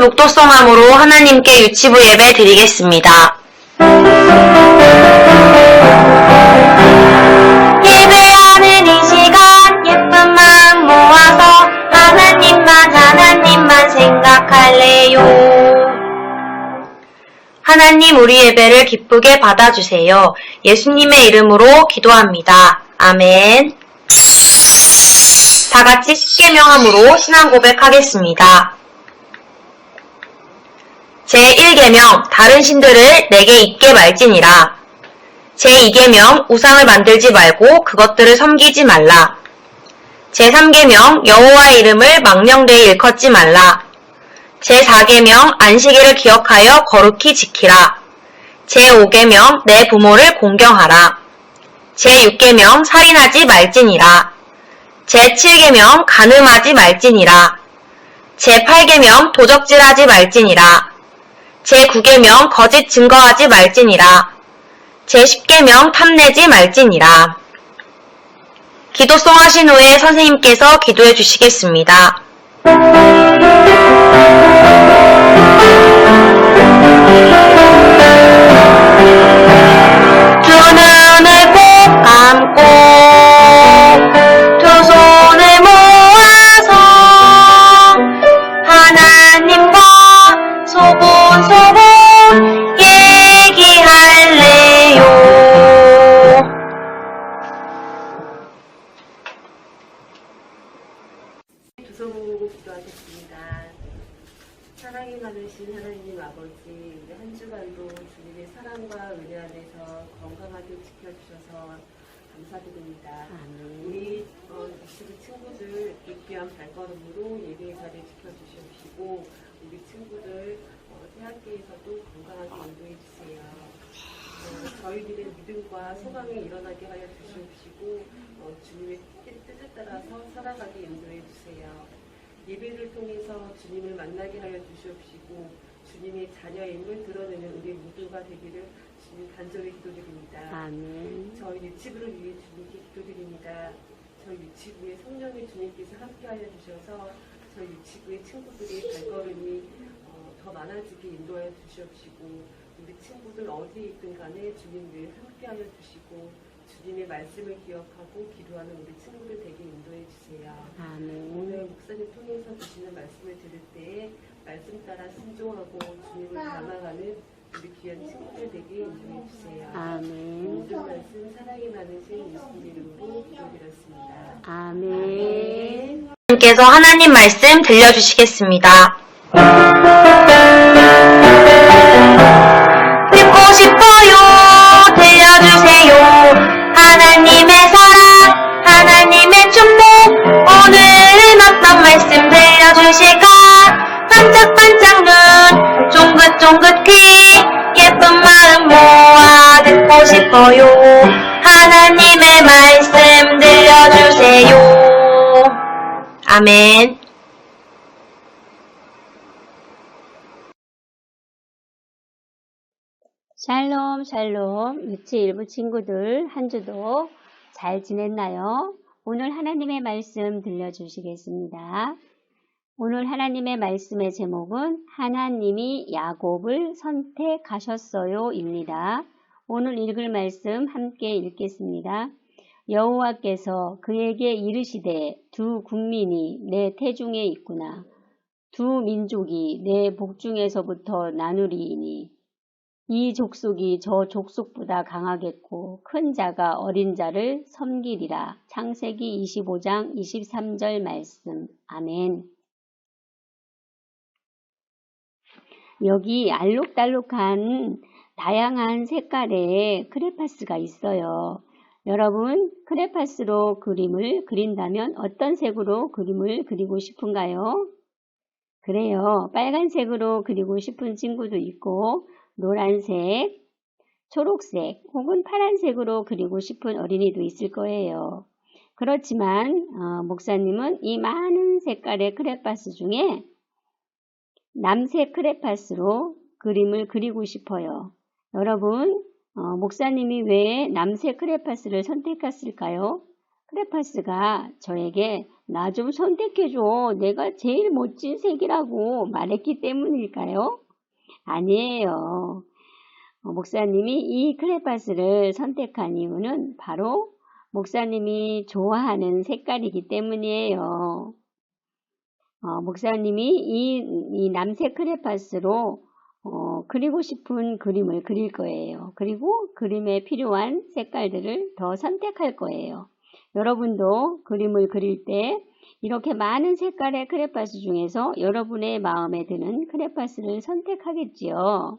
묵도성함으로 하나님께 유치부 예배 드리겠습니다. 예배하는 이 시간 예쁜 마음 모아서 하나님만 생각할래요. 하나님 우리 예배를 기쁘게 받아주세요. 예수님의 이름으로 기도합니다. 아멘. 다 같이 십계명함으로 신앙 고백하겠습니다. 제1계명 다른 신들을 내게 잊게 말지니라. 제2계명 우상을 만들지 말고 그것들을 섬기지 말라. 제3계명 여호와의 이름을 망령되이 일컫지 말라. 제4계명 안식일을 기억하여 거룩히 지키라. 제5계명 내 부모를 공경하라. 제6계명 살인하지 말지니라. 제7계명 간음하지 말지니라. 제8계명 도적질하지 말지니라. 제9계명 거짓 증거하지 말지니라. 제10계명 탐내지 말지니라. 기도송 하신 후에 선생님께서 기도해 주시겠습니다. 두 눈을 꼭 감고 두 손을 모아서 하나님과 소곤소곤 얘기할래요. 두 손 모으고 기도하겠습니다. 사랑이 많으신 하나님 아버지, 우리 한 주간도 주님의 사랑과 은혜 안에서 건강하게 지켜주셔서 감사드립니다. 우리 유치부 친구들 믿기한 발걸음으로 예배의 자리를 지켜주시옵시고 우리 친구들 새학기에서도 건강하게 인도해 주세요. 저희들의 믿음과 소망이 일어나게 하여 주시옵시고 주님의 뜻에 따라서 살아가게 인도해 주세요. 예배를 통해서 주님을 만나게 하여 주시옵시고 주님의 자녀임을 드러내는 우리 모두가 되기를 주님 간절히 기도드립니다. 아멘. 저희 유치부를 위해 주님께 기도드립니다. 저희 유치부의 성령의 주님께서 함께하여 주셔서 저희 유치부의 친구들의 발걸음이 더 많아지게 인도하여 주시옵시고 우리 친구들 어디에 있든 간에 주님 늘 함께하여 주시고 주님의 말씀을 기억하고 기도하는 우리 친구들 되게 인도해 주세요. 아멘. 오늘 목사님 통해서 주시는 말씀을 들을 때에 말씀 따라 순종하고 주님을 닮아가는 우리 귀한 친구들 되게 인도해 주세요. 아멘. 모든 말씀 사랑이 많으신 예수님 이름으로 기도드렸습니다. 아멘. 님께서 하나님 말씀 들려주시겠습니다. 듣고 싶어요. 들려주세요. 하나님의 사랑, 하나님의 축복, 오늘은 어떤 말씀 들려주실까? 반짝반짝 눈, 쫑긋쫑긋 귀, 예쁜 마음 모아 듣고 싶어요. 하나님의 말씀 들려주세요. 아멘. 샬롬 샬롬 유치 일부 친구들 한 주도 잘 지냈나요? 오늘 하나님의 말씀 들려주시겠습니다. 오늘 하나님의 말씀의 제목은 하나님이 야곱을 선택하셨어요 입니다. 오늘 읽을 말씀 함께 읽겠습니다. 여호와께서 그에게 이르시되 두 국민이 내 태중에 있구나. 두 민족이 내 복중에서부터 나누리이니 이 족속이 저 족속보다 강하겠고 큰 자가 어린 자를 섬기리라. 창세기 25장 23절 말씀. 아멘. 여기 알록달록한 다양한 색깔의 크레파스가 있어요. 여러분, 크레파스로 그림을 그린다면 어떤 색으로 그림을 그리고 싶은가요? 그래요. 빨간색으로 그리고 싶은 친구도 있고 노란색, 초록색 혹은 파란색으로 그리고 싶은 어린이도 있을 거예요. 그렇지만 목사님은 이 많은 색깔의 크레파스 중에 남색 크레파스로 그림을 그리고 싶어요. 여러분, 목사님이 왜 남색 크레파스를 선택했을까요? 크레파스가 저에게 나 좀 선택해줘. 내가 제일 멋진 색이라고 말했기 때문일까요? 아니에요. 목사님이 이 크레파스를 선택한 이유는 바로 목사님이 좋아하는 색깔이기 때문이에요. 목사님이 이 남색 크레파스로 그리고 싶은 그림을 그릴 거예요. 그리고 그림에 필요한 색깔들을 더 선택할 거예요. 여러분도 그림을 그릴 때 이렇게 많은 색깔의 크레파스 중에서 여러분의 마음에 드는 크레파스를 선택하겠지요.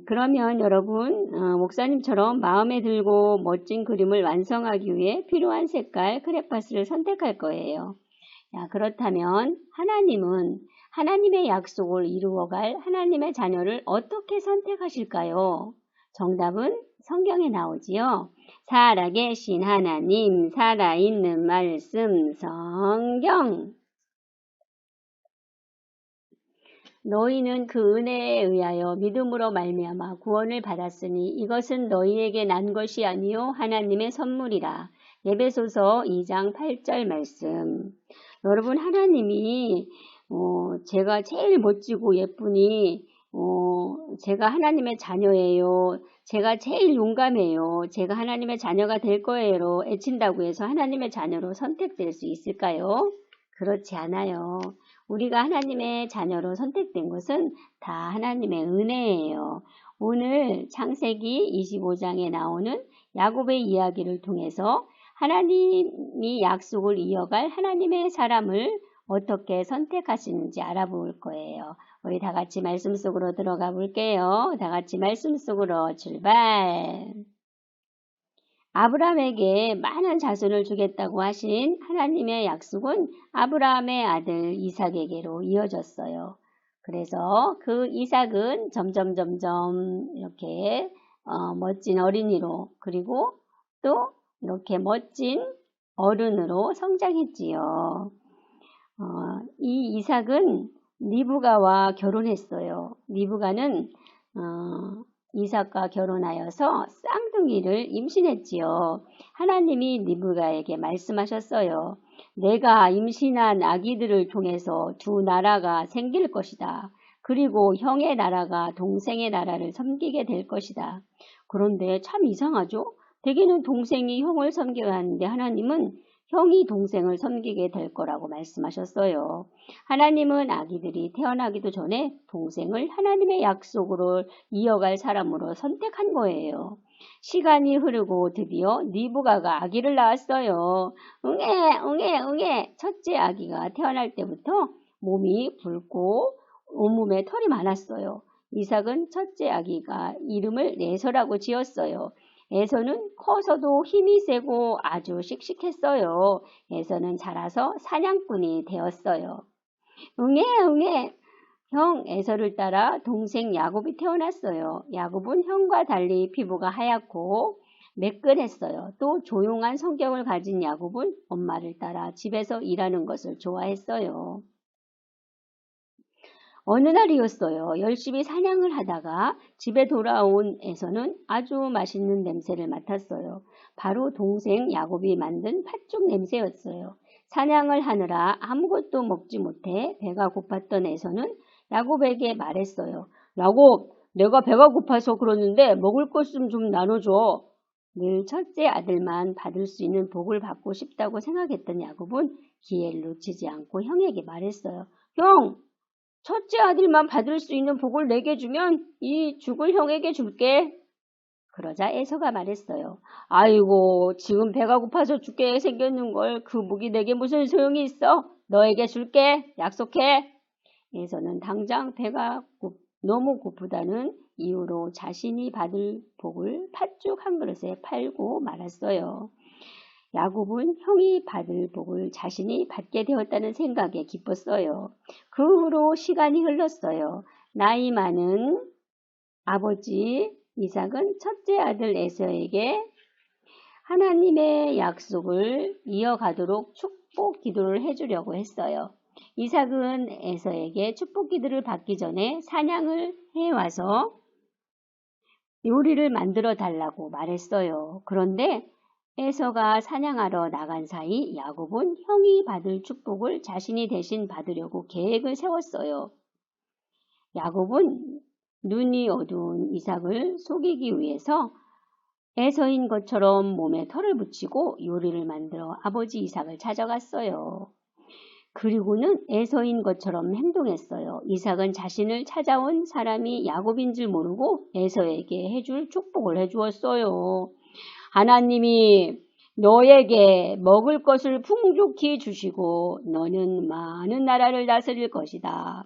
그러면 여러분 목사님처럼 마음에 들고 멋진 그림을 완성하기 위해 필요한 색깔 크레파스를 선택할 거예요. 그렇다면 하나님은 하나님의 약속을 이루어갈 하나님의 자녀를 어떻게 선택하실까요? 정답은 성경에 나오지요. 살아계신 하나님, 살아있는 말씀, 성경. 너희는 그 은혜에 의하여 믿음으로 말미암아 구원을 받았으니 이것은 너희에게 난 것이 아니요 하나님의 선물이라. 에베소서 2장 8절 말씀. 여러분 하나님이 제가 제일 멋지고 예쁘니 제가 하나님의 자녀예요. 제가 제일 용감해요. 제가 하나님의 자녀가 될 거예요. 애친다고 해서 하나님의 자녀로 선택될 수 있을까요? 그렇지 않아요. 우리가 하나님의 자녀로 선택된 것은 다 하나님의 은혜예요. 오늘 창세기 25장에 나오는 야곱의 이야기를 통해서 하나님이 약속을 이어갈 하나님의 사람을 어떻게 선택하시는지 알아볼 거예요. 우리 다 같이 말씀 속으로 들어가 볼게요. 다 같이 말씀 속으로 출발. 아브라함에게 많은 자손을 주겠다고 하신 하나님의 약속은 아브라함의 아들 이삭에게로 이어졌어요. 그래서 그 이삭은 점점 이렇게 멋진 어린이로 그리고 또 이렇게 멋진 어른으로 성장했지요. 이 이삭은 리브가와 결혼했어요. 리브가는 이삭과 결혼하여서 쌍둥이를 임신했지요. 하나님이 리브가에게 말씀하셨어요. 내가 임신한 아기들을 통해서 두 나라가 생길 것이다. 그리고 형의 나라가 동생의 나라를 섬기게 될 것이다. 그런데 참 이상하죠? 대개는 동생이 형을 섬겨야 하는데 하나님은 형이 동생을 섬기게 될 거라고 말씀하셨어요. 하나님은 아기들이 태어나기도 전에 동생을 하나님의 약속으로 이어갈 사람으로 선택한 거예요. 시간이 흐르고 드디어 리브가가 아기를 낳았어요. 응애. 첫째 아기가 태어날 때부터 몸이 붉고 온몸에 털이 많았어요. 이삭은 첫째 아기가 이름을 에서라고 지었어요. 에서는 커서도 힘이 세고 아주 씩씩했어요. 에서는 자라서 사냥꾼이 되었어요. 응애. 형 에서를 따라 동생 야곱이 태어났어요. 야곱은 형과 달리 피부가 하얗고 매끈했어요. 또 조용한 성격을 가진 야곱은 엄마를 따라 집에서 일하는 것을 좋아했어요. 어느 날이었어요. 열심히 사냥을 하다가 집에 돌아온 에서는 아주 맛있는 냄새를 맡았어요. 바로 동생 야곱이 만든 팥죽 냄새였어요. 사냥을 하느라 아무것도 먹지 못해 배가 고팠던 에서는 야곱에게 말했어요. 야곱, 내가 배가 고파서 그러는데 먹을 것 좀 나눠줘. 늘 첫째 아들만 받을 수 있는 복을 받고 싶다고 생각했던 야곱은 기회를 놓치지 않고 형에게 말했어요. 형! 첫째 아들만 받을 수 있는 복을 내게 주면 이 죽을 형에게 줄게. 그러자 에서가 말했어요. 아이고 지금 배가 고파서 죽게 생겼는걸 그 복이 내게 무슨 소용이 있어? 너에게 줄게. 약속해. 에서는 당장 배가 너무 고프다는 이유로 자신이 받을 복을 팥죽 한 그릇에 팔고 말았어요. 야곱은 형이 받을 복을 자신이 받게 되었다는 생각에 기뻤어요. 그 후로 시간이 흘렀어요. 나이 많은 아버지 이삭은 첫째 아들 에서에게 하나님의 약속을 이어가도록 축복 기도를 해주려고 했어요. 이삭은 에서에게 축복 기도를 받기 전에 사냥을 해와서 요리를 만들어 달라고 말했어요. 그런데 에서가 사냥하러 나간 사이 야곱은 형이 받을 축복을 자신이 대신 받으려고 계획을 세웠어요. 야곱은 눈이 어두운 이삭을 속이기 위해서 에서인 것처럼 몸에 털을 붙이고 요리를 만들어 아버지 이삭을 찾아갔어요. 그리고는 에서인 것처럼 행동했어요. 이삭은 자신을 찾아온 사람이 야곱인 줄 모르고 에서에게 해줄 축복을 해주었어요. 하나님이 너에게 먹을 것을 풍족히 주시고 너는 많은 나라를 다스릴 것이다.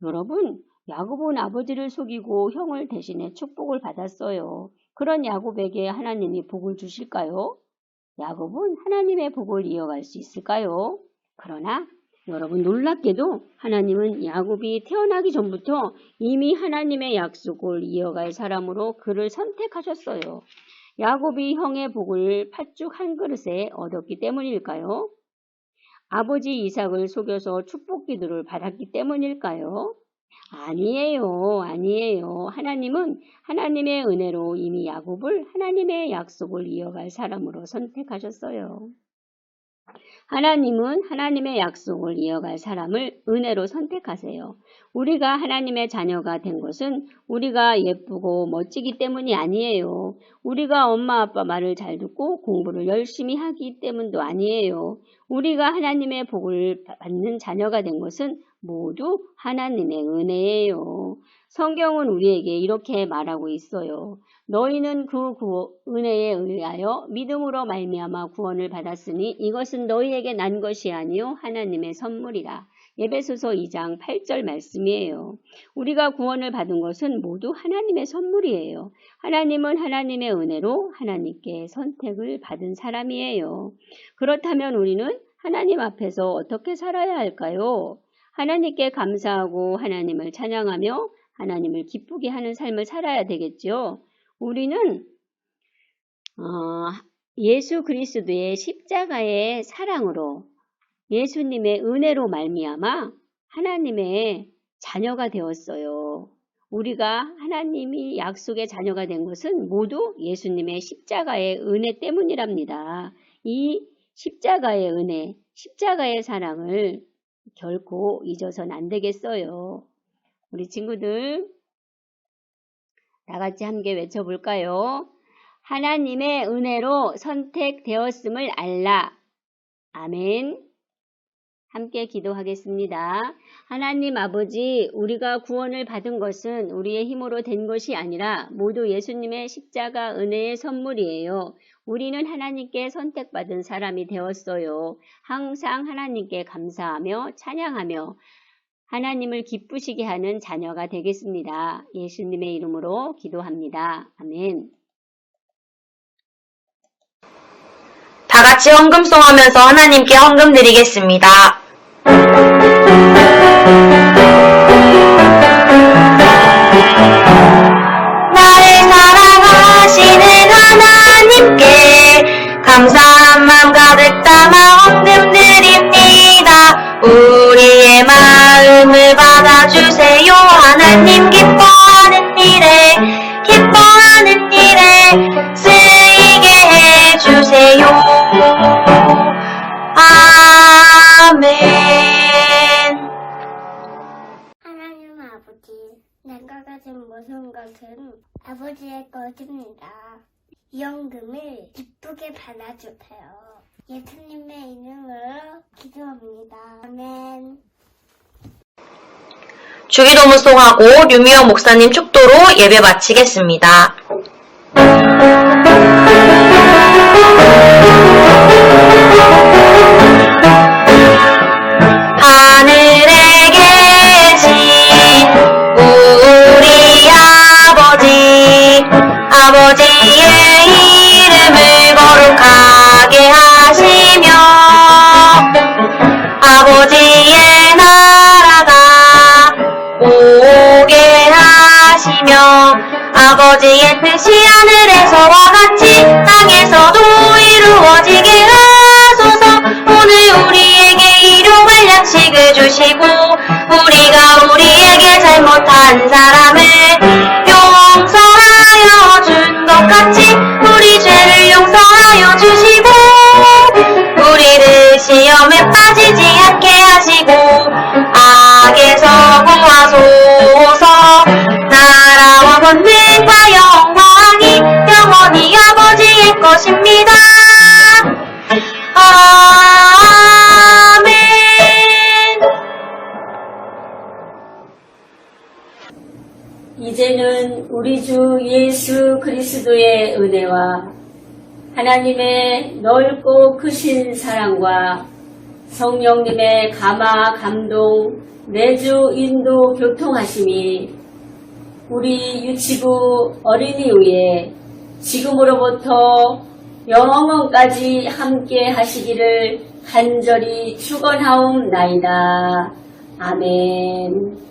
여러분, 야곱은 아버지를 속이고 형을 대신해 축복을 받았어요. 그런 야곱에게 하나님이 복을 주실까요? 야곱은 하나님의 복을 이어갈 수 있을까요? 그러나 여러분, 놀랍게도 하나님은 야곱이 태어나기 전부터 이미 하나님의 약속을 이어갈 사람으로 그를 선택하셨어요. 야곱이 형의 복을 팥죽 한 그릇에 얻었기 때문일까요? 아버지 이삭을 속여서 축복 기도를 받았기 때문일까요? 아니에요. 하나님은 하나님의 은혜로 이미 야곱을 하나님의 약속을 이어갈 사람으로 선택하셨어요. 하나님은 하나님의 약속을 이어갈 사람을 은혜로 선택하세요. 우리가 하나님의 자녀가 된 것은 우리가 예쁘고 멋지기 때문이 아니에요. 우리가 엄마 아빠 말을 잘 듣고 공부를 열심히 하기 때문도 아니에요. 우리가 하나님의 복을 받는 자녀가 된 것은 모두 하나님의 은혜예요. 성경은 우리에게 이렇게 말하고 있어요. 너희는 그 은혜에 의하여 믿음으로 말미암아 구원을 받았으니 이것은 너희에게 난 것이 아니요 하나님의 선물이라. 에베소서 2장 8절 말씀이에요. 우리가 구원을 받은 것은 모두 하나님의 선물이에요. 하나님은 하나님의 은혜로 하나님께 선택을 받은 사람이에요. 그렇다면 우리는 하나님 앞에서 어떻게 살아야 할까요? 하나님께 감사하고 하나님을 찬양하며 하나님을 기쁘게 하는 삶을 살아야 되겠죠. 우리는 예수 그리스도의 십자가의 사랑으로 예수님의 은혜로 말미암아 하나님의 자녀가 되었어요. 우리가 하나님이 약속의 자녀가 된 것은 모두 예수님의 십자가의 은혜 때문이랍니다. 이 십자가의 은혜, 십자가의 사랑을 결코 잊어서는 안 되겠어요. 우리 친구들 다 같이 함께 외쳐볼까요? 하나님의 은혜로 선택되었음을 알라. 아멘. 함께 기도하겠습니다. 하나님 아버지, 우리가 구원을 받은 것은 우리의 힘으로 된 것이 아니라 모두 예수님의 십자가 은혜의 선물이에요. 우리는 하나님께 선택받은 사람이 되었어요. 항상 하나님께 감사하며 찬양하며 하나님을 기쁘시게 하는 자녀가 되겠습니다. 예수님의 이름으로 기도합니다. 아멘. 다 같이 헌금송하면서 하나님께 헌금 드리겠습니다. 나를 사랑하시는 하나님께 감사한 마음 가득 담아 헌금 드립니다. 우리의 마음을 받아주세요. 하나님 기뻐하는 일에 쓰이게 해주세요. 아멘. 하나님 아버지, 내가 가진 모든 것은 아버지의 것입니다. 이 헌금을 기쁘게 받아주세요. 예수님의 이름으로 기도합니다. 아멘. 주기도문송하고 류미영 목사님 축도로 예배 마치겠습니다. 하늘에 계신 우리 아버지의 이름을 거룩하게 하시며 아버지의 나라가 오게 하시며 아버지의 뜻이 하늘에서와 같이 땅에서도 이루어지게 하소서. 오늘 우리에게 일용할 양식을 주시고 우리가 우리에게 잘못한 사람을 용서하여 준 것 같이 우리 죄를 용서하여 주시고 이제는 우리 주 예수 그리스도의 은혜와 하나님의 넓고 크신 사랑과 성령님의 감화 감동 내주 인도 교통하심이 우리 유치부 어린이 위에 지금으로부터 영원까지 함께 하시기를 간절히 축원하옵나이다. 아멘.